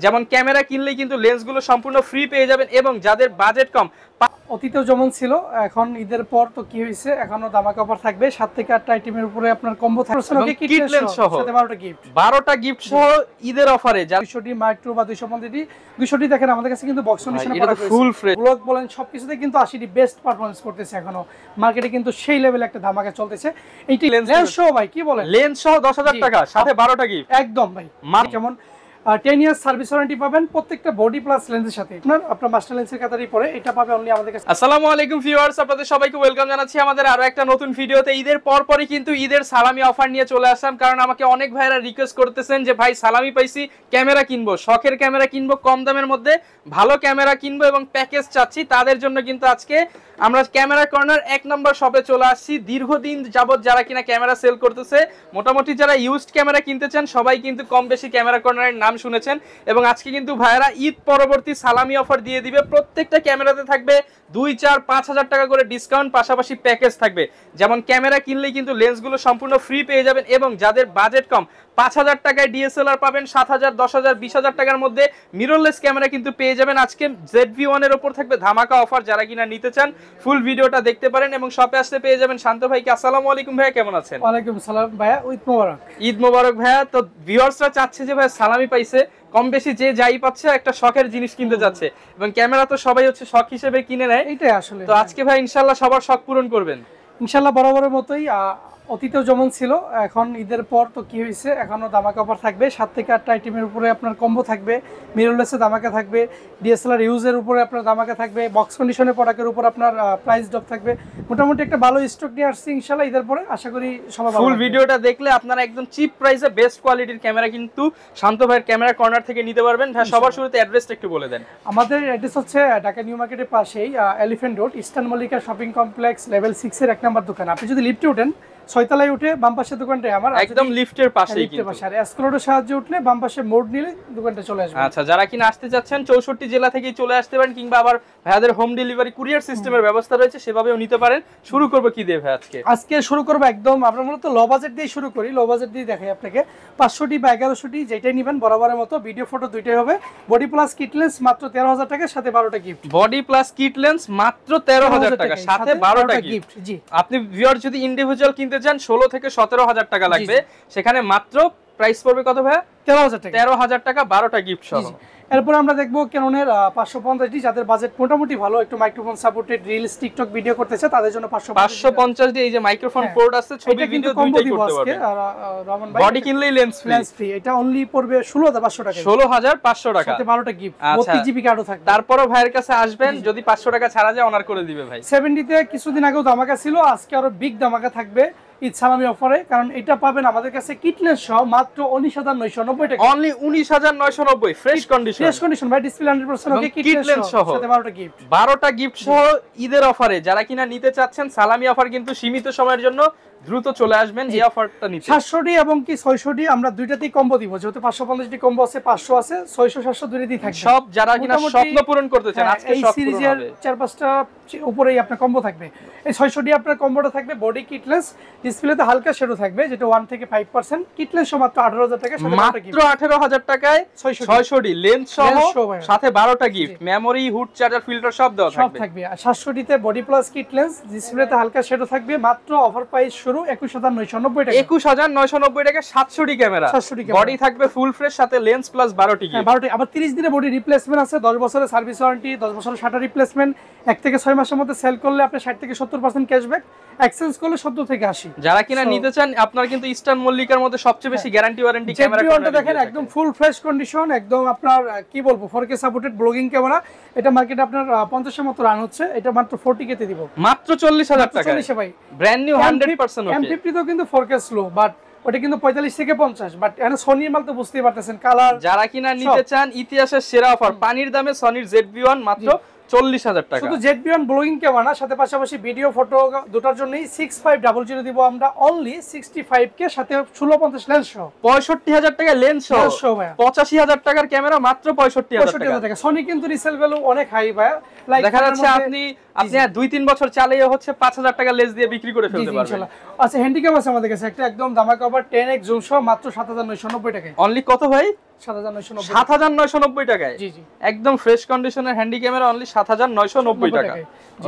যেমন ক্যামেরা কিনলেই কিন্তু লেন্সগুলো সম্পূর্ণ ফ্রি পেয়ে যাবেন এবং যাদের বাজেট কম অতীতেও যেমন ছিল এখন ঈদের পর তো কি হয়েছে এখনো দামাকা অফার থাকবে 7 থেকে 8টা আইটেমের উপরে আপনার কম্বো থাকবে কিট লেন্স সহ সাথে 12টা গিফট 12টা গিফট সহ ঈদের অফারে 200টি মাইক্রো বা 250টি 200টি দেখেন আমাদের কাছে কিন্তু বক্স কন্ডিশনে পড়া আছে ফুল ফ্রেশ ব্লক বলেন সবকিছুতে কিন্তু 80টি বেস্ট পারফরম্যান্স করতেছে এখনো মার্কেটে কিন্তু সেই লেভেলে একটা ধামাকা চলতেছে এইটি লেন্স সহ ভাই কি বলেন লেন্স সহ 10000 টাকা সাথে 12টা গিফট একদম ভাই যেমন 10 ইয়ার্স সার্ভিস ওয়ারেন্টি পাবেন প্রত্যেকটা বডি প্লাস লেন্সের সাথে আপনার মাস্টার লেন্সের কাতারই পরে এটা পাবে অনলি আমাদের কাছে। আসসালামু আলাইকুম ভিউয়ার্স, আপনাদের সবাইকে ওয়েলকাম জানাচ্ছি আমাদের আরো একটা নতুন ভিডিওতে। ঈদের পরপরই কিন্তু ঈদের সালামি অফার নিয়ে চলে আসলাম, কারণ আমাকে অনেক ভাইরা রিকোয়েস্ট করতেছেন যে ভাই সালামি পাইছি, ক্যামেরা কিনবো, শখের ক্যামেরা কিনবো, কম দামের মধ্যে ভালো ক্যামেরা কিনবো এবং প্যাকেজ চাচ্ছি। তাদের জন্য কিন্তু আজকে আমরা ক্যামেরা কর্নার 1 নম্বর শপে চলে আসছি। দীর্ঘদিন যাবত যারা কিনা ক্যামেরা সেল করতেছে, মোটামুটি যারা ইউজড ক্যামেরা কিনতে চান সবাই কিন্তু কম বেশি ক্যামেরা কর্নারের নাম শুনেছেন। এবং আজকে কিন্তু ভাইরা ঈদ পরবর্তী সালামি অফার দিয়ে দিবে। প্রত্যেকটা ক্যামেরাতে থাকবে 2, 4, 5,000 টাকা করে ডিসকাউন্ট, পাশাপাশি প্যাকেজ থাকবে। যেমন ক্যামেরা কিনলেই কিন্তু লেন্সগুলো সম্পূর্ণ ফ্রি পেয়ে যাবেন এবং যাদের বাজেট কম 5,000 টাকায় ডিএসএলআর পাবেন, 7,000, 10,000, 20,000 টাকার মধ্যে মিররলেস ক্যামেরা কিন্তু পেয়ে যাবেন। আজকে ZV-1 এর উপর থাকবে ধামাকা অফার, যারা কিনা নিতে চান ফুল ভিডিওটা দেখতে পারেন এবং শপে আসতে পেয়ে যাবেন শান্ত ভাইকে। আসসালামু আলাইকুম ভাইয়া, কেমন আছেন? ওয়ালাইকুম সালাম ভাইয়া, ঈদ মোবারক। ঈদ মোবারক ভাইয়া। তো ভিউয়ার্সরা চাচ্ছে যে ভাই সালামি পাইছে, কম বেশি যে যাই পাচ্ছে একটা শখের জিনিস কিনতে যাচ্ছে এবং ক্যামেরা তো সবাই হচ্ছে শখ হিসেবে কিনে নেয়, এটাই আসলে। তো আজকে ভাই ইনশাআল্লাহ সবার শখ পূরণ করবেন ইনশাআল্লাহ। বরাবরের মতোই অতীতেও যেমন ছিল এখন ঈদের পর তো কি হয়েছে এখনো দামাকা অফার থাকবে 7 থেকে 8টা আইটেমের উপরে আপনার কম্বো থাকবে, মিররলেসে দামাকা থাকবে, ডিএসএলআর ইউজের উপরে আপনার দামাকা থাকবে, বক্স কন্ডিশনের প্রোডাক্টের উপর আপনার প্রাইস ড্রপ থাকবে। মোটামুটি একটা ভালো স্টক নিয়ে আসছি ইনশাআল্লাহ ঈদের পরে। আশা করি সবাই ফুল ভিডিওটা দেখলে আপনারা একদম চিপ প্রাইসে বেস্ট কোয়ালিটির ক্যামেরা কিন্তু শান্ত ভাইয়ের ক্যামেরা কর্নার থেকে নিতে পারবেন। ভাই সবার শুরুতে অ্যাড্রেসটা একটু বলে দেন। আমাদের অ্যাড্রেস হচ্ছে ঢাকা নিউ মার্কেটের পাশেই elephant road, eastern Mallika shopping complex, level 6 এর 1 নম্বর দোকান। আপনি যদি লিফটে ওঠেন 6 তলায় উঠে বাম পাশের দোকানটাই আমার, একদম লিফটের পাশেই কিন্তু। আর এসকেলেটরের সাহায্যে উঠলে বাম পাশে মোড় নিলে দোকানটা চলে আসবে। আচ্ছা, যারা কিনা আসতে যাচ্ছেন 64 জেলা থেকেই চলে আসতে পারেন, কিংবা আবার ভাইয়াদের হোম ডেলিভারি কুরিয়ার সিস্টেমের ব্যবস্থা রয়েছে, সেভাবেও নিতে পারেন। শুরু করব কি দিয়ে ভাই আজকে শুরু করব একদম আমরা মূলত লো বাজেট দিয়ে শুরু করি। লো বাজেট দিয়ে দেখাই আপনাকে 500টি বা 1100টি যেটাই নেবেন বরাবরের মতো ভিডিও ফটো দুইটাই হবে। বডি প্লাস কিট লেন্স মাত্র 13,000 টাকা, সাথে 12টা gift. Body plus kit lens মাত্র 13,000 টাকা, সাথে 12টা গিফট। জি, আপনি ভিউয়ার যদি ইন্ডিভিজুয়াল কিনতে চান 16 থেকে 17,000 টাকা লাগবে, সেখানে মাত্র প্রাইস পড়বে কত ভাই? 13,000 টাকা। 13,000 টাকা, 12টা গিফট সহ। এরপর আমরা দেখবো ক্যাননের 550ডি, যাদের বাজেট মোটামুটি ভালো, একটু microphone supported reels TikTok video করতে চায় তাদের জন্য 550ডি। এই যে মাইক্রোফোন পোর্ট আছে, ছবি ভিডিও দুইটাই করতে পারবেন। রমন ভাই বডি কিনলেই লেন্স ফ্রি, এটা অনলি পড়বে 16,500 টাকা। 16,500 টাকা, সাথে 12টা গিফট, 32 জিবি কার্ডও থাকবে। তারপরও ভাইয়ের কাছে আসবেন, যদি 500 টাকা ছাড়া যায় অনার করে দিবে ভাই। 70 তে কিছুদিন আগেও ধামাকা ছিল, আজকে আরো বিগ ধামাকা থাকবে ঈদ সালামি অফারে, কারণ এটা পাবেন আমাদের কাছে কিটলেস সহ মাত্র 19,990 টাকা। অনলি 19,990, ফ্রেশ কন্ডিশন ভাই, ডিসপ্লে 100% ওকে, কিটলেস সহ সাথে 12টা গিফট। 12টা গিফট সহ ঈদের অফারে যারা কিনা নিতে চাচ্ছেন, সালামি অফার কিন্তু সীমিত সময়ের জন্য, দ্রুত চলে আসবেন এই অফারটা নিতে। 700ডি এবং কি 600ডি আমরা দুইটাতেই কম্বো দিব, যেহেতু 550ডি কম্বো আছে, 500 আছে, 600 700 দুইটাতেই থাকবে। সব যারা কিনা স্বপ্ন পূরণ করতে চান আজকে এই সব সিরিজের 4-5টা উপরেই আপনার কম্বো থাকবে। এই 600ডি আপনার কম্বোটা থাকবে বডি কিটলেস, ডিসপ্লেতে হালকা শেডো থাকবে, যেটা 1 থেকে 5%, কিটলেস সহ মাত্র 18,000 টাকা, সাথে মাত্র 18,000 টাকায় 600ডি লেন্স সহ, সাথে 12টা gift, memory, hood, charger, filter সব দেওয়া থাকবে। আর 700ডিতে বডি প্লাস কিটলেস, ডিসপ্লেতে হালকা শেডো থাকবে, মাত্র অফার প্রাইস শুরু 21,990 টাকা। 21,990 টাকা 700ডি ক্যামেরা, বডি থাকবে ফুল ফ্রেশ, সাথে লেন্স প্লাস 12টি গিফট। 12টি, আবার 30 দিনের বডি রিপ্লেসমেন্ট আছে, 10 বছরের সার্ভিস ওয়ারেন্টি, 10 বছরের শাটার রিপ্লেসমেন্ট, 1 থেকে 6 মাসের মধ্যে সেল করলে আপনি 60 থেকে 70% ক্যাশব্যাক, এক্সচেঞ্জ করলে 70 থেকে 80। যারা কিনা নিতে চান, আপনারা কিন্তু ইস্টার্ন মল্লিকার মধ্যে সবচেয়ে বেশি গ্যারান্টি ওয়ারেন্টি ক্যামেরা দেখেন, একদম ফুল ফ্রেশ কন্ডিশন, একদম আপনার কি বলবো 4K সাপোর্টেড ব্লগিং ক্যামেরা। এটা মার্কেটে আপনার 50 এর মতো রান হচ্ছে, এটা মাত্র 40K তে দিব, মাত্র 40,000 টাকা। 40 ভাই, ব্র্যান্ড নিউ 100% ওকে। M50 তো কিন্তু 4K স্লো, বাট ওটা কিন্তু 45 থেকে 50, বাট এখানে সনির মাল তো বুঝতেই পারতেছেন, কালার। যারা কিনা নিতে চান ইতিহাসের সেরা অফার, পানির দামে সনির ZV-1 মাত্র 40,000 টাকা। শুধু ZV-1 ব্লগিং ক্যামেরা, সাথে পাশাপাশি ভিডিও ফটো দুটার জন্যই 6500 দিব আমরা অনলি 65K, সাথে 1650 লেন্স সহ। 65,000 টাকা লেন্স সহ, 85,000 টাকার ক্যামেরা মাত্র 65,000 টাকা। সনি কিন্তু রিসেল ভ্যালু অনেক হাই ভাই, লাইক দেখা যাচ্ছে আপনি 2-3 বছর চালিয়ে হচ্ছে 5,000 টাকা লেন্স দিয়ে বিক্রি করে ফেলতে পারবেন। আচ্ছা, হ্যান্ডিক্যাম আছে আমাদের কাছে একটা, একদম ধামাকা অফার 10x জুম সহ মাত্র 7,990 টাকা। অনলি কত ভাই? 7990 টাকায়। জি জি, একদম ফ্রেশ কন্ডিশনের হ্যান্ডি ক্যামেরা অনলি 7990 টাকা।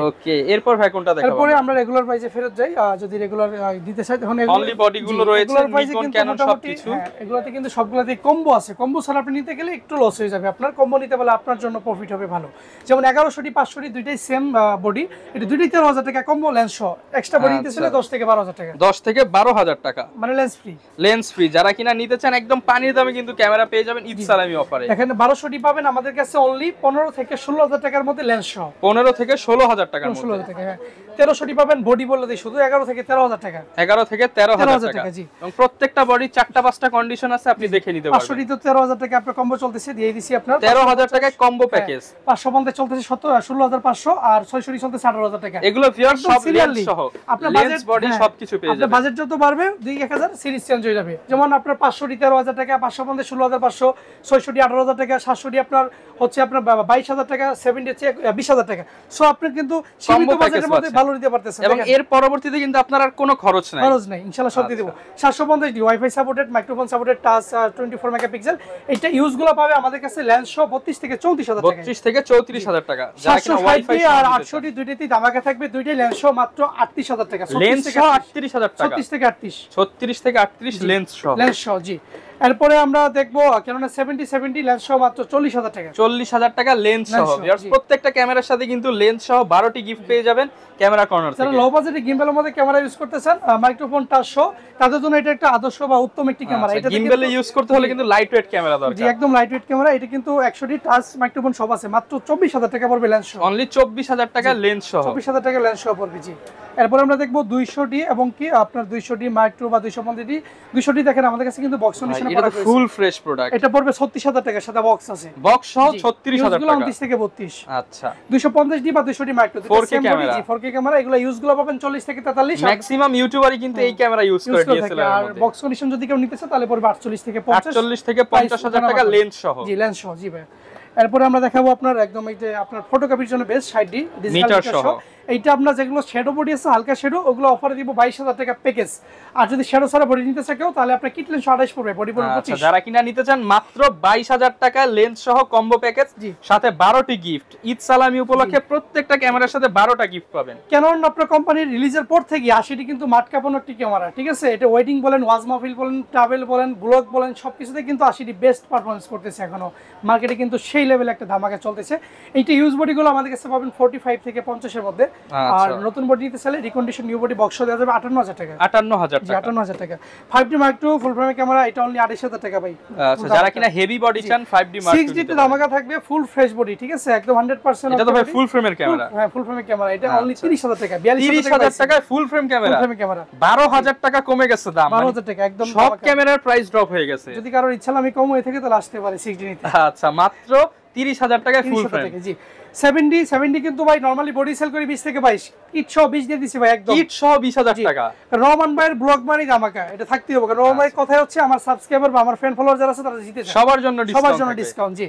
ওকে, এরপর ভাই কোনটা দেখাবো? এরপরে আমরা রেগুলার প্রাইসে ফেরত যাই, যদি রেগুলার দিতে চাই তখন অনলি বডি গুলো রয়েছে নিকন ক্যানন সবকিছু। এগুলোতে কিন্তু সবগুলোতে কম্বো আছে, কম্বো ছাড়া আপনি নিতে গেলে একটু লস হয়ে যাবে আপনার। কম্বো নিতে পারলে আপনার জন্য প্রফিট হবে ভালো। যেমন 1100 500 দুইটাই সেম বডি, এটা দুইটাই 13000 টাকা কম্বো লেন্স সহ। এক্সট্রা বডি নিতে চাইলে 10 থেকে 12000 টাকা। 10 থেকে 12000 টাকা মানে লেন্স ফ্রি। লেন্স ফ্রি যারা কিনা নিতে চান একদম পানির দামে কিন্তু ক্যামেরা পেয়ে যাবেন ঈদ সালামি অফারে। এখানে 1200 পাবেন আমাদের কাছে অনলি 15 থেকে 16000 টাকার মধ্যে লেন্স সহ। 15 থেকে 16000 টাকার মধ্যে। 16000 টাকা, হ্যাঁ। 1300 পাবেন বডি বলে দেই শুধু 11 থেকে 13000 টাকা। 11 থেকে 13000 টাকা। জি। এবং প্রত্যেকটা বডি 4টা 5টা কন্ডিশন আছে, আপনি দেখে নিতে পারবেন। 500 তো 13000 টাকা আপনার কম্বো চলতেছে, দিয়ে দিছি আপনার 13000 টাকায় কম্বো প্যাকেজ। 550 চলতেছে 16500 আর 660 চলতেছে 18000 টাকা। এগুলো ভিউয়ার সব লেন্স সহ, আপনার লেন্স বডি সবকিছু পেয়ে যাবেন। আপনার বাজেট যত বাড়বে 2-1000 সিরিজ চেঞ্জ হয়ে যাবে। যেমন আপনার 500 13000 টাকা, 550 16500, 660 18000 টাকা, 760 আপনার হচ্ছে আপনার 22000 টাকা, 70 20000 টাকা। সো আপনি কিন্তু সীমিত বাজেটের মধ্যে ভালো নিতে পারতেছেন। এবং এর পরবর্তীতে কিন্তু আপনার আর কোনো খরচ নাই, ইনশাআল্লাহ সব দিয়ে দেব। 750 D wifi supported, microphone supported, touch 24 megapixel. এটা ইউজগুলো পাবে আমাদের কাছে লেন্স সহ 32 থেকে 34000 টাকা। 32 থেকে 34000 টাকা। যারা কিনা 760 আর 800 দুইটাতেই দামাকা থাকবে, দুইটাই লেন্স সহ মাত্র 38000 টাকা। লেন্স সহ 38000 টাকা। 36 থেকে 38, 36 থেকে 38 লেন্স সহ। লেন্স সহ, জি। এরপরে আমরা দেখবো কেননা 70 লেন্স সহ মাত্র 40000 টাকা। 40000 টাকা লেন্স সহ। ভিউয়ার্স প্রত্যেকটা ক্যামেরার সাথে কিন্তু লেন্স সহ 12টি গিফট পেয়ে যাবেন ক্যামেরা কর্নার থেকে। যারা লো বাজেটে গিম্বলের মধ্যে ক্যামেরা ইউজ করতেছেন, মাইক্রোফোন টাচ সহ, তাদের জন্য এটা একটা আদর্শ বা উত্তম একটি ক্যামেরা। এটা গিম্বলে ইউজ করতে হলে কিন্তু লাইট ওয়েট ক্যামেরা দরকার। জি, একদম লাইট ওয়েট ক্যামেরা। এটা কিন্তু 100 ডি টাচ মাইক্রোফোন সব আছে, মাত্র 24000 টাকা পড়বে লেন্স সহ। অনলি 24000 টাকা লেন্স সহ। 24000 টাকা লেন্স সহ পড়বে, জি। এরপর আমরা দেখবো 200 ডি এবং কি আপনার 200 ডি মাইক্রো বা 250 ডি। 200 ডি দেখেন আমাদের কাছে কিন্তু বক্স কন্ডিশনে করা আছে, ফুল ফ্রেশ প্রোডাক্ট। এটা পড়বে 36000 টাকা, সাথে বক্স আছে, বক্স সহ 36000 টাকা। 29 থেকে 32। আচ্ছা, 250 ডি বা 200 ডি মাইক্রো 4K ক্যামেরা। জি, 4K ক্যামেরা। এগুলো ইউজগুলো পাবেন 40 থেকে 43। ম্যাক্সিমাম ইউটিউবারই কিন্তু এই ক্যামেরা ইউজ করে ডিএসএলআর এর মধ্যে। আর বক্স কন্ডিশন যদি কেউ নিতে চায় তাহলে পড়বে 48 থেকে 50। 48 থেকে 50000 টাকা লেন্স সহ। জি, লেন্স সহ, জি ভাই। এরপরে আমরা দেখাবো আপনার একদম এই যে আপনার ফটোকপির জন্য বেস্ট 60 ডি ডিজিটাল সহ। এইটা আপনার যেগুলো শ্যাডো বডি আছে, হালকা শ্যাডো, ওগুলো অফারে দিব 22000 টাকা প্যাকেজ। আর যদি শ্যাডো ছাড়া বডি নিতে চায় কেউ, তাহলে আপনার কিট লেন্স 28 পড়বে, বডি পড়বে 25। যারা কিনা নিতে চান মাত্র 22000 টাকা লেন্স সহ কম্বো প্যাকেজ, সাথে 12টি গিফট। ঈদ সালামি উপলক্ষে প্রত্যেকটা ক্যামেরার সাথে 12টা গিফট পাবেন। ক্যানন আপনার কোম্পানির রিলিজের পর থেকে 80টি কিন্তু মাঠ কাঁপানো একটি ক্যামেরা, ঠিক আছে। এটা ওয়েডিং বলেন, ওয়াজ মাহফিল বলেন, ট্রাভেল বলেন, ব্লগ বলেন, সবকিছুতে কিন্তু 80টি বেস্ট পারফরম্যান্স করতেছে। এখনো মার্কেটে কিন্তু সেই লেভেলে একটা ধামাকা চলতেছে। এইটা ইউজ বডিগুলো আমাদের কাছে পাবেন 45 থেকে 50 এর মধ্যে। আর নতুন বডি নিতে চাইলে রিকন্ডিশন নিউ বডি বক্স দেওয়া যাবে 58000 টাকা। 58000 টাকা। 58000 টাকা। 5D Mark II ফুল ফ্রেম ক্যামেরা, এটা অনলি 28000 টাকা ভাই। আচ্ছা, যারা কিনা হেভি বডি চান 5D Mark II 6D তে ধামাকা থাকবে, ফুল ফ্রেশ বডি, ঠিক আছে, একদম 100%। এটা তো ভাই ফুল ফ্রেমের ক্যামেরা। হ্যাঁ, ফুল ফ্রেমের ক্যামেরা। এটা অনলি 30000 টাকা। 30000 টাকায় ফুল ফ্রেম ক্যামেরা। 12000 টাকা কমে গেছে দাম। 12000 টাকা একদম। সব ক্যামেরার প্রাইস ড্রপ হয়ে গেছে। যদি কারোর ইচ্ছা আমি কম হয়ে থাকে তাহলে আসতে পারে 6D নিতে। আচ্ছা, মাত্র 30000 টাকায় ফুল ফ্রেম। জি। 70 কিন্তু ভাই নরমালি বডি সেল করে 20 থেকে 22, কিট সহ 20 দিয়ে দিছি ভাই একদম। কিট সহ 20000 টাকা। রহমান ভাইয়ের ব্লগ মানি ধামাকা, এটা থাকতেই হবে। কারণ রহমান ভাইয়ের কথা হচ্ছে আমার সাবস্ক্রাইবার বা আমার ফ্যান ফলোয়ার যারা আছে তারা জিতে যায়, সবার জন্য ডিসকাউন্ট। জি,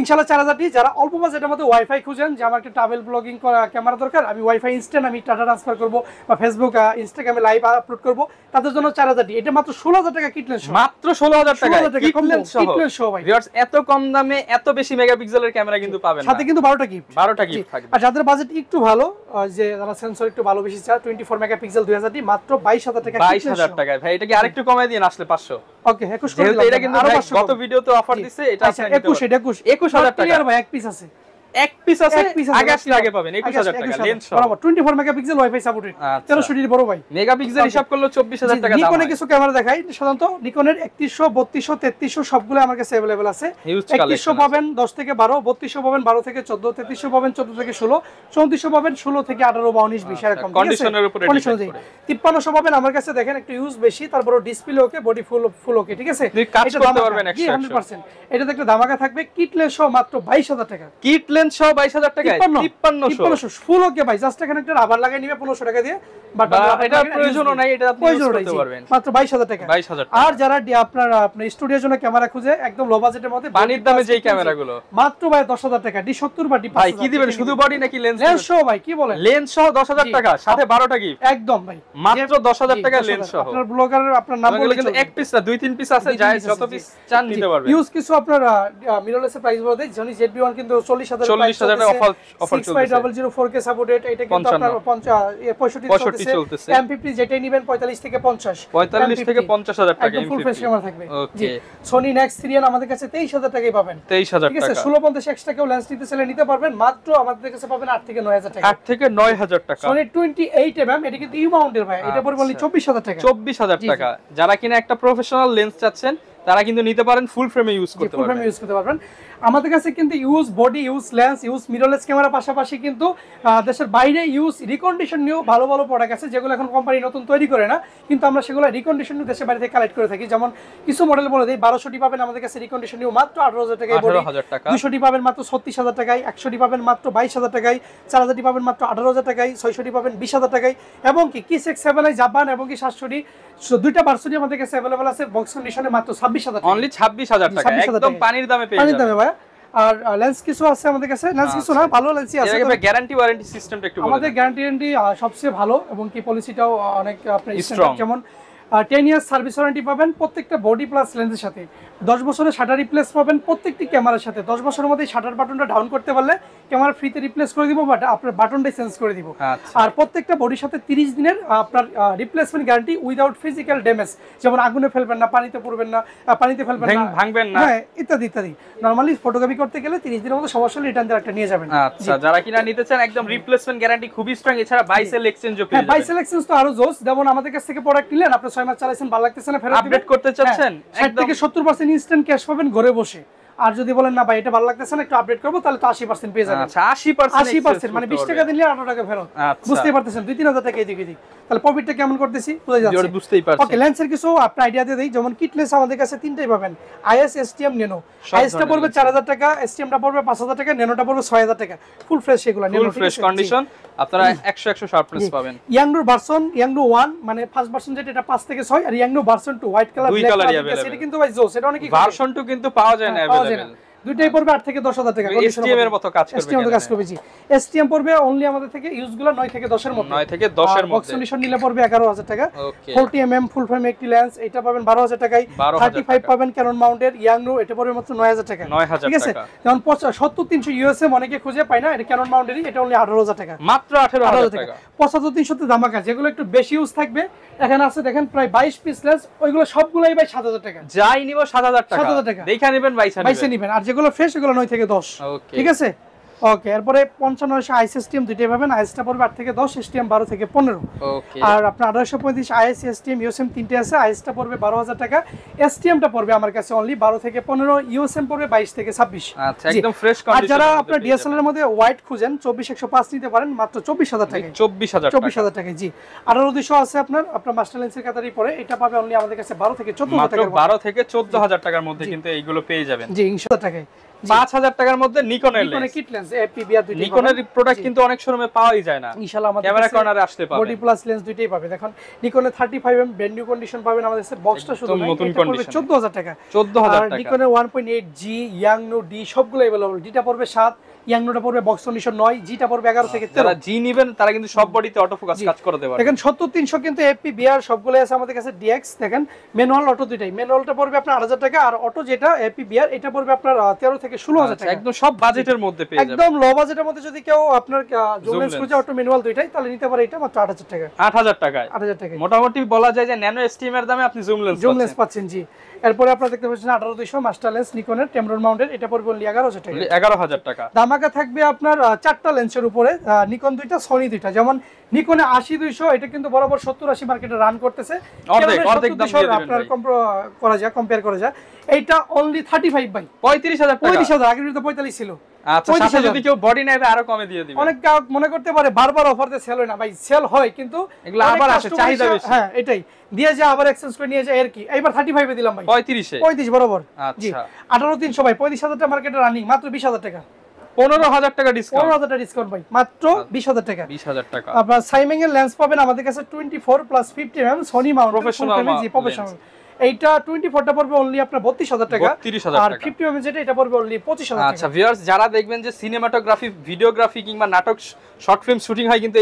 ইনশাআল্লাহ 4000 টি। যারা অল্প বাজেটের মধ্যে ওয়াইফাই খুঁজেন, যে আমার একটা ট্রাভেল ব্লগিং করা ক্যামেরা দরকার, আমি ওয়াইফাই ইনস্ট্যান্ট আমি ডাটা ট্রান্সফার করব বা ফেসবুক ইনস্টাগ্রামে লাইভ আপলোড করব, তাদের জন্য 4000 টি। এটা মাত্র 16000 টাকা কিট লেন্স, মাত্র 16000 টাকা কিট লেন্স সহ ভাই। ভিউয়ার্স এত কম দামে এত বেশি মেগাপিক্সেলের ক্যামেরা কিন্তু পাবেন না, সাথে কিন্তু 12টা গিফট। 12টা গিফট থাকবে। আর যাদের বাজেট একটু ভালো, যে যারা সেন্সর একটু ভালো বেশি চায়, 24 মেগাপিক্সেল 2000 টি, মাত্র 22000 টাকা। 22000 টাকায় ভাই। এটা কি আরেকটু কমাই দিন আসলে 500। ওকে, 21 করে দিলাম। এটা কিন্তু গত ভিডিওতে অফার দিছে, এটা আচ্ছা 21000 টাকা। আর ভাই এক পিস আছে, এক পিস আছে, আগে আসলে আগে পাবেন 21000 টাকা লেন্স সহ। বরাবর 24 মেগাপিক্সেল ওয়াইফাই সাপোর্টেড, 1300 ডি বড় ভাই। মেগাপিক্সেল হিসাব করলে 24000 টাকা দাম। নিকনে কিছু ক্যামেরা দেখাই, সাধারণত নিকনের 3100 3200 3300 সবগুলো আমার কাছে अवेलेबल আছে। 3100 পাবেন 10 থেকে 12, 3200 পাবেন 12 থেকে 14, 3300 পাবেন 14 থেকে 16, 3400 পাবেন 16 থেকে 18 বা 19 20 এরকম কন্ডিশনের উপরে ডিপেন্ড করে। 5300 পাবেন আমার কাছে, দেখেন একটু ইউজ বেশি, তারপর ডিসপ্লে ওকে, বডি ফুল ওকে, ঠিক আছে। কাজ করতে পারবেন 100%। এটাতে একটা ধামাকা থাকবে, কিট লেন্স সহ মাত্র 22000 টাকা। কিট লেন্স সহ 22000 টাকায় 5300 ফুল ওকে ভাই, জাস্ট এখানে একটা রাবার লাগাই নিবে 1500 টাকা দিয়ে, বাট এটা প্রয়োজনও নাই, এটা আপনি ইউজ করতে পারবেন মাত্র 22000 টাকা। আর যারা আপনার স্টুডিওর জন্য ক্যামেরা খুঁজে একদম লো বাজেটের মধ্যে বানির দামে যেই ক্যামেরাগুলো মাত্র ভাই 10000 টাকা, D70 বা D50 ভাই কি দিবেন, শুধু বডি নাকি লেন্স সহ? ভাই কি বলেন, লেন্স সহ 10000 টাকা, সাথে 12টা গিফট একদম ভাই, মাত্র 10000 টাকা লেন্স সহ। আপনার ব্লগারের আপনার নাম বলে কিন্তু এক পিস না, 2-3 পিস আছে, যায় যত পিস চান নিতে পারবেন। ইউজ কিছু আপনার মিররলেসের প্রাইস বলে দেই, জনি ZB1 কিন্তু 40000 টাকা অফার চলছে, 6500 4K সাপোর্টেড, এটা কিন্তু আপনার 65 চলতেছে। M50 যেটাই নেবেন 45 থেকে 50, 45 থেকে 50000 টাকা একদম ফুল ফ্রেশ ক্যামেরা থাকবে। জি, Sony Nex 3 আমাদের কাছে 23000 টাকায় পাবেন, 23000 ঠিক আছে। 1650 এক্সট্রা কেউ লেন্স নিতে চাইলে নিতে পারবেন, মাত্র আমাদের কাছে পাবেন 8 থেকে 9000 টাকা, 8 থেকে 9000 টাকা। Sony 28mm, এটা কিন্তু ইউ মাউন্টের ভাই, এটা পড়বে অনলি 24000 টাকা, 24000 টাকা। যারা কিনা একটা প্রফেশনাল লেন্স চাচ্ছেন তারা কিন্তু নিতে পারেন, ফুল ফ্রেমে ইউজ করতে পারবেন, ফুল ফ্রেমে ইউজ করতে পারবেন। আমাদের কাছে কিন্তু use body, use lens, use mirrorless camera পাশাপাশি কিন্তু দেশের বাইরে ইউজ রিকন্ডিশন নিয়েও ভালো ভালো প্রোডাক্ট আছে, যেগুলো এখন কোম্পানি নতুন তৈরি করে না, কিন্তু আমরা সেগুলো রিকন্ডিশন নিয়ে দেশের বাইরে থেকে কালেক্ট করে থাকি। যেমন কিছু মডেল বলে দেই, 1200টি পাবেন আমাদের কাছে রিকন্ডিশন নিয়ে মাত্র 18000 টাকায়, 18000 টাকা। 200টি পাবেন মাত্র 36000 টাকায়, 100টি পাবেন মাত্র 22000 টাকায়, 4000টি পাবেন মাত্র 18000 টাকায়, 600টি পাবেন 20000 টাকায়, এবং কি K6 জাপান এবং কি 700টি দুইটা ভার্সনই আমাদের কাছে अवेलेबल আছে বক্স কন্ডিশনে মাত্র 26000 টাকা, অনলি 26000 টাকা, একদম পানির দামে পেয়ে যাবেন, পানির দামে ভাই। আর লেন্স কিছু আছে আমাদের কাছে, লেন্স কিছু না, ভালো লেন্সই আছে। এর গ্যারান্টি ওয়ারেন্টি সিস্টেমটা একটু বলুন। আমাদের গ্যারান্টি সবচেয়ে ভালো এবং কি পলিসিটাও অনেক আপনার স্ট্রং, যেমন 10 ইয়ার্স সার্ভিস ওয়ারেন্টি পাবেন প্রত্যেকটা বডি প্লাস লেন্সের সাথে, 10 বছরের শাটার রিপ্লেস পাবেন প্রত্যেকটি ক্যামেরার সাথে, 10 বছরের মধ্যে শাটার বাটনটা ডাউন করতে পারলে ক্যামেরা ফ্রিতে রিপ্লেস করে দিব, বাট আপনার বাটনটাই চেঞ্জ করে দিব। আর প্রত্যেকটা বডির সাথে 30 দিনের আপনার replacement guarantee without physical damage, যেমন আগুনে ফেলবেন না, পানিতে পড়বেন না, পানিতে ফেলবেন না, ভাঙবেন না, হ্যাঁ ইত্যাদি ইত্যাদি। নরমালি ফটোগ্রাফি করতে গেলে 30 দিনের মধ্যে সমস্যা হলে রিটার্ন দিয়ে একটা নিয়ে যাবেন। আচ্ছা, যারা কিনা নিতে চান একদম রিপ্লেসমেন্ট গ্যারান্টি খুবই স্ট্রং, এছাড়া বাই সেল এক্সচেঞ্জও পেয়ে যাবেন। বাই সেল এক্সচেঞ্জ তো আরো জোস, যেমন আমাদের কাছ থেকে প্রোডাক্ট নিলেন, আপনি 6 মাস চালাইছেন, ভালো লাগতেছে না, ফেরত দিবেন, আপডেট করতে চাচ্ছেন, 60 থেকে 70% ইনস্ট্যান্ট ক্যাশ পাবেন ঘরে বসে। আর যদি বলেন না ভাই এটা ভালো লাগতেছে না, একটু আপডেট করব, তাহলে তো 80% পেয়ে যাবেন। আচ্ছা, 80% মানে 20 টাকা দিলে 18 টাকা ফেরত, বুঝতেই পারতেছেন, 2-3000 টাকা এদিকে দিই, তাহলে প্রফিটটা কেমন করতেছি বুঝে যাচ্ছে, বুঝতেই পারছেন। ওকে, লেন্সের কিছু আপনি আইডিয়া দিয়ে দেই, যেমন কিট লেন্স আমাদের কাছে তিনটাই পাবেন, IS, STM, ন্যানো। IS-টা পড়বে 4000 টাকা, STM-টা পড়বে 5000 টাকা, ন্যানোটা পড়বে 6000 টাকা, ফুল ফ্রেশ এগুলো, ফুল ফ্রেশ কন্ডিশন, আপনারা 100 শার্পনেস পাবেন। ইয়াংডো ভার্সন, ইয়াংডো 1 মানে ফার্স্ট ভার্সন যেটা, এটা 5 থেকে 6, আর ইয়াংডো version 2 white colour black colour, এটা কিন্তু ভাই জোস, এটা অনেক ভার্সন 2 কিন্তু পাওয়া যায় না अवेलेबल, দুইটাই পড়বে 8 থেকে 10000 টাকা, STM এর মতো কাজ করবে, STM এর কাজ করবে। জি, STM পড়বে অনলি আমাদের থেকে ইউজগুলো 9 থেকে 10 এর মধ্যে, 9 থেকে 10 এর মধ্যে, বক্স কন্ডিশন নিলে পড়বে 11000 টাকা। 40mm ফুল ফ্রেম একটি লেন্স, এটা পাবেন 12000 টাকায়। 35 পাবেন ক্যানন মাউন্টেড ইয়াংনো, এটা পড়বে মাত্র 9000 টাকা, ঠিক আছে। যেমন 70300 USM অনেকে খুঁজে পায় না, এটা ক্যানন মাউন্টেডই, এটা অনলি 18000 টাকা, মাত্র 18000 টাকা। 75300 তে ধামাকা, যেগুলো একটু বেশি ইউজ থাকবে এখানে আছে, দেখেন প্রায় 22 পিস লেন্স, ওইগুলো সবগুলাই ভাই 7000 টাকা, যাই নিব 7000 টাকা, 7000 টাকা দেখা নেবেন, 22 নেবেন। আর যেগুলো ফ্রেশ এগুলো 9 থেকে 10, ঠিক আছে। ওকে, এরপরে 5500 IS, STM দুইটাই পাবেন, IS-টা পড়বে 8 থেকে 10, STM 12 থেকে 15। ওকে, আর আপনার 1835 IS, STM, USM তিনটে আছে, IS-টা পড়বে 12000 টাকা, STM-টা পড়বে আমার কাছে অনলি 12 থেকে 15, USM পড়বে 22 থেকে 26। আচ্ছা, একদম ফ্রেশ কন্ডিশন। আর যারা আপনার DSLR এর মধ্যে হোয়াইট খুঁজেন 24105 নিতে পারেন মাত্র 24000 টাকায়, 24000 টাকায়। জি, 18200 আছে আপনার মাস্টার লেন্সের কাতারই পড়ে, এটা পাবে অনলি আমাদের কাছে 12 থেকে 14000 টাকা, মাত্র 12 থেকে 14000 টাকার মধ্যে কিন্তু এইগুলো পেয়ে যাবেন। জি, ইনশাআল্লাহ টাকায়। 5000 টাকার মধ্যে নিকনের লেন্স, কিট লেন্স APBR দুইটাই, নিকনের প্রোডাক্ট কিন্তু অনেক শোরুমে পাওয়াই যায় না, ইনশাআল্লাহ আমাদের ক্যামেরা কর্নারে আসতে পাবে, বডি প্লাস লেন্স দুইটাই পাবে। দেখুন নিকনের 35mm ব্র্যান্ড নিউ কন্ডিশন পাবেন আমাদের কাছে, বক্সটা শুধু নতুন কন্ডিশন, 14000 টাকা, 14000 টাকা। আর নিকনের 1.8G, ইয়াংনো, D সবগুলো अवेलेबल, ডিটা পড়বে 7, ইয়াংনোটা পড়বে বক্স কন্ডিশন 9, জিটা পড়বে 11 থেকে 13। যারা জি নেবেন তারা কিন্তু সব বডিতে অটো ফোকাস কাজ করে দেবে। দেখেন 70300 কিন্তু APBR সবগুলো আছে আমাদের কাছে, DX দেখেন, ম্যানুয়াল অটো দুইটাই, ম্যানুয়ালটা পড়বে আপনার 8000 টাকা, আর অটো যেটা APBR এটা পড়বে আপনার 13 থেকে 16000 টাকা, একদম সব বাজেটের মধ্যে পেয়ে যাবেন। একদম লো বাজেটের মধ্যে যদি কেউ আপনার জুম লেন্স খুঁজে অটো ম্যানুয়াল দুইটাই, তাহলে নিতে পারে এটা মাত্র 8000 টাকা, 8000 টাকায়, 8000 টাকায় মোটামুটি বলা যায় যে ন্যানো STM এর দামে আপনি জুম লেন্স পাচ্ছেন। জি, এরপরে আপনারা দেখতে পাচ্ছেন 18200 মাস্টার লেন্স নিকনের টেমরন মাউন্টেড, এটা পড়বে অনলি 11000 টাকা, 11000 টাকা। ধামাকা থাকবে আপনার 4টা লেন্সের উপরে, নিকন দুইটা, সনি দুইটা। যেমন নিকনে 80200, এটা কিন্তু বরাবর 70-80 মার্কেটে রান করতেছে, অর্ধেক দাম দিয়ে দিবেন আপনার কম্পেয়ার করা যায়, এইটা অনলি 35 ভাই 35000 টাকা, 35000, আগের তো 45 ছিল। আচ্ছা, সাথে যদি কেউ বডি নেবে আরো কমে দিয়ে দিবেন। অনেক মনে করতে পারে বারবার অফারতে সেল হয় না, ভাই সেল হয়, কিন্তু এগুলো আবার আসে, চাহিদা বেশি। হ্যাঁ, এটাই দিয়ে যায়, আবার এক্সচেঞ্জ করে নিয়ে যায়, এর কি এইবার 35 এ দিলাম ভাই, 35 বরাবর। জি, আচ্ছা, 18300 ভাই, 35000 টাকা মার্কেটে রানিং, মাত্র 20000 টাকা, 15,000 টাকা ডিসকাউন্ট, 15,000 টাকা ডিসকাউন্ট ভাই, মাত্র 20,000 টাকা। 20,000 টাকা। আপনার সাইমিং এর লেন্স পাবেন আমাদের কাছে 24+50 mm Sony Mount professional professional. এইটা 24টা পড়বে অনলি আপনার 32,000 টাকা, 32,000 আর টাকা। 50 mm যেটা এটা পড়বে অনলি 25,000 টাকা। আচ্ছা ভিউয়ার্স, যারা দেখবেন যে সিনেমাটোগ্রাফি, ভিডিওগ্রাফি কিংবা নাটক, শর্ট ফিল্ম শুটিং হয় কিন্তু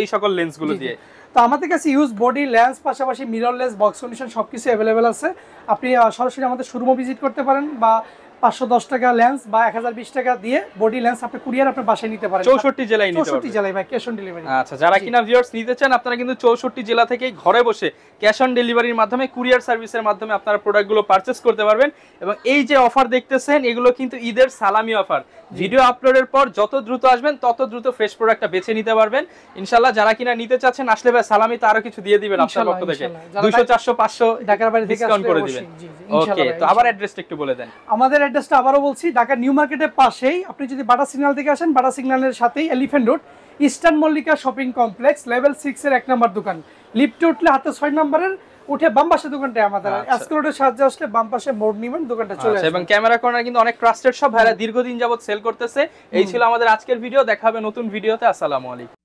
এই সকল লেন্সগুলো দিয়ে। তো আমাদের কাছে ইউজ বডি লেন্স পাশাপাশি মিররলেস, বক্স কন্ডিশন সবকিছু অ্যাভেলেবেল আছে। আপনি সরাসরি আমাদের শোরুমও ভিজিট করতে পারেন, বা 510 টাকা লেন্স বা 1020 টাকা দিয়ে বডি লেন্স আপনি কুরিয়ার আপনার বাসায় নিতে পারেন। 64 জেলায় নিতে পারবেন। 64 জেলায় ভাই, ক্যাশ অন ডেলিভারি। আচ্ছা, যারা কিনা ভিউয়ার্স নিতে চান আপনারা কিন্তু 64 জেলা থেকেই ঘরে বসে ক্যাশ অন ডেলিভারির মাধ্যমে, কুরিয়ার সার্ভিসের মাধ্যমে আপনারা প্রোডাক্টগুলো পারচেজ করতে পারবেন। এবং এই যে অফার দেখতেছেন এগুলো কিন্তু ঈদের সালামি অফার। ভিডিও আপলোডের পর যত দ্রুত আসবেন তত দ্রুত ফ্রেশ প্রোডাক্টটা বেছে নিতে পারবেন ইনশাআল্লাহ। যারা কিনা নিতে চাচ্ছেন আসলে ভাই সালামি তো আরো কিছু দিয়ে দিবেন আপনার পক্ষ থেকে, 200 400 500 ঢাকার বাইরে থেকে ডিসকাউন্ট করে দিবেন। ওকে, তো আবার অ্যাড্রেসটা একটু বলে দেন। আমাদের অ্যাড্রেসটা আবারও বলছি, ঢাকা নিউ মার্কেটের পাশেই। আপনি যদি বাটা সিগন্যাল থেকে আসেন, বাটা সিগন্যালের সাথেই elephant road, eastern Mallika shopping complex, level 6 এর 1 নম্বর দোকান। লিফটে উঠলে হাতে 6 নম্বরের উঠে বাম পাশে দোকানটা আমাদের। এসকেলেটরের সাহায্যে আসলে বাম পাশে মোড় নিবেন, দোকানটা চলে আসবে। এবং ক্যামেরা কর্নার কিন্তু অনেক ট্রাস্টেড সব ভাইরা দীর্ঘদিন যাবত সেল করতেছে। এই ছিল আমাদের আজকের ভিডিও, দেখা হবে নতুন ভিডিওতে। আসসালামু আলাইকুম।